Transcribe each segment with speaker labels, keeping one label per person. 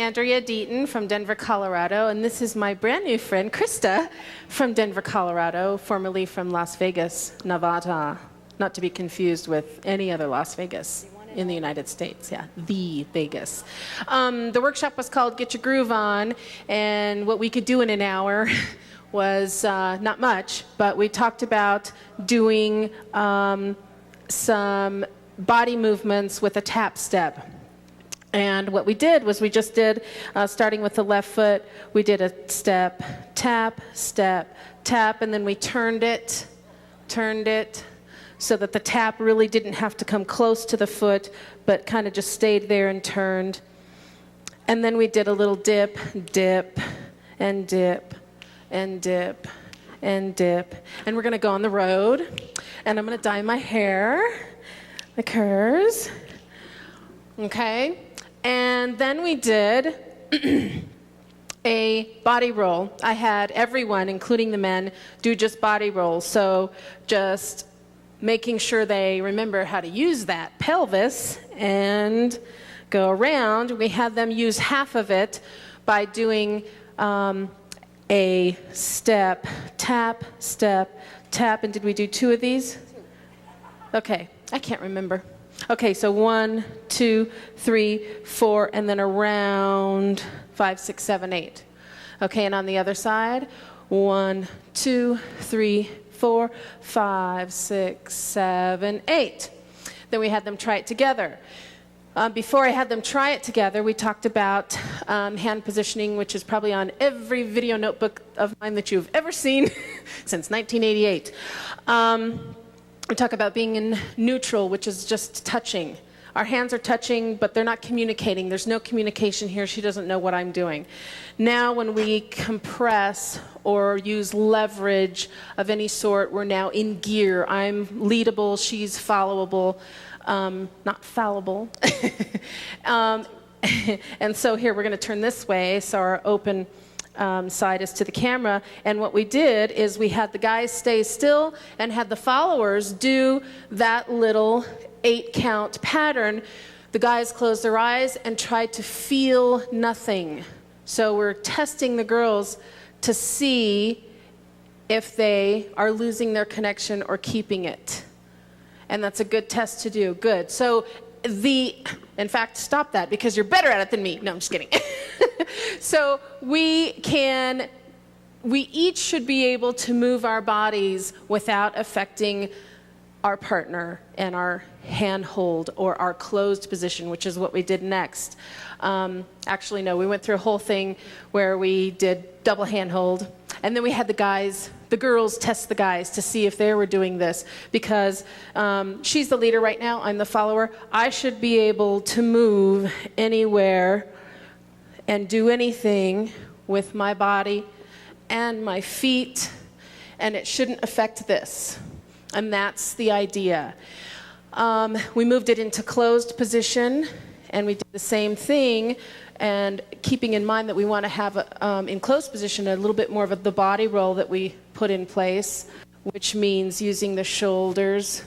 Speaker 1: Andrea Deaton from Denver, Colorado, and this is my brand new friend, Krista, from Denver, Colorado, formerly from Las Vegas, Nevada, not to be confused with any other Las Vegas in the United States. Yeah, the Vegas. The workshop was called Get Your Groove On, and what we could do in an hour was not much, but we talked about doing some body movements with a tap step. And what we did was we just did, starting with the left foot, we did a step, tap, and then we turned it, so that the tap really didn't have to come close to the foot, but kind of just stayed there and turned. And then we did a little dip, and dip, and dip, and dip. And we're going to go on the road, and I'm going to dye my hair, like hers. Okay? And then we did a body roll. I had everyone, including the men, do just body rolls. So just making sure they remember how to use that pelvis and go around. We had them use half of it by doing a step, tap, and did we do 2 of these? Okay, I can't remember. Okay, so 1, 2, 3, 4, and then around 5, 6, 7, 8. Okay, and on the other side, 1, 2, 3, 4, 5, 6, 7, 8. Then we had them try it together. Before I had them try it together, we talked about hand positioning, which is probably on every video notebook of mine that you've ever seen since 1988. We talk about being in neutral, which is just touching. Our hands are touching, but they're not communicating. There's no communication here. She doesn't know what I'm doing. Now, when we compress or use leverage of any sort, we're now in gear. I'm leadable. She's followable. Not fallible. And so here, we're going to turn this way, so our open side is to the camera, and what we did is we had the guys stay still and had the followers do that little 8-count pattern. The guys closed their eyes and tried to feel nothing. So we're testing the girls to see if they are losing their connection or keeping it. And that's a good test to do. Good. So in fact, stop that because you're better at it than me. No, I'm just kidding. So we each should be able to move our bodies without affecting our partner and our handhold or our closed position, which is what we did next. Actually, no, we went through a whole thing where we did double handhold, and then we had the girls test the guys to see if they were doing this, because she's the leader right now, I'm the follower. I should be able to move anywhere and do anything with my body and my feet, and it shouldn't affect this. And that's the idea. We moved it into closed position, and we did the same thing, and keeping in mind that we want to have in closed position a little bit more of the body roll that we put in place, which means using the shoulders,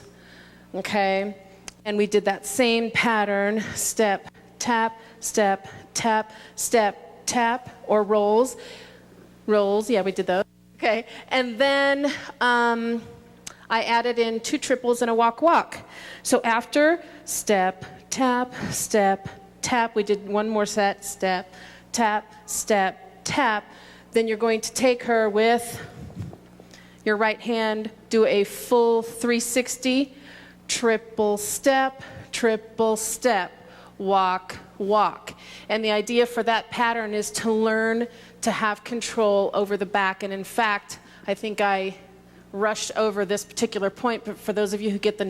Speaker 1: okay? And we did that same pattern, step, tap, tap, or rolls. Rolls, yeah, we did those. Okay, and then I added in 2 triples and a walk. So after step, tap, we did one more set, step, tap. Then you're going to take her with your right hand, do a full 360, triple step, walk. And the idea for that pattern is to learn to have control over the back. And in fact, I think I rushed over this particular point, but for those of you who get the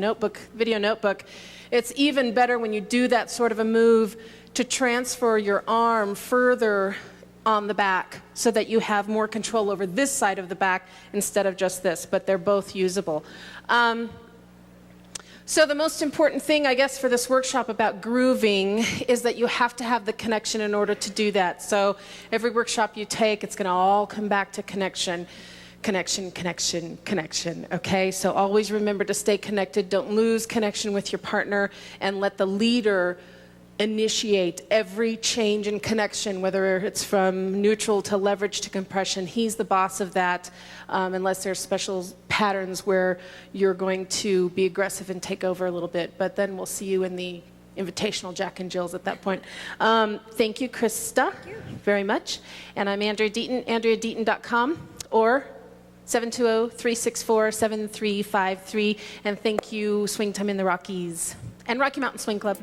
Speaker 1: video notebook, it's even better when you do that sort of a move to transfer your arm further on the back so that you have more control over this side of the back instead of just this, but they're both usable. So the most important thing, I guess, for this workshop about grooving is that you have to have the connection in order to do that. So every workshop you take, it's going to all come back to connection, okay? So always remember to stay connected. Don't lose connection with your partner, and let the leader initiate every change in connection, whether it's from neutral to leverage to compression. He's the boss of that, unless there's special patterns where you're going to be aggressive and take over a little bit. But then we'll see you in the invitational Jack and Jills at that point. Thank you, Krista, very much. And I'm Andrea Deaton, AndreaDeaton.com, or 720-364-7353. And thank you, Swingtime in the Rockies and Rocky Mountain Swing Club.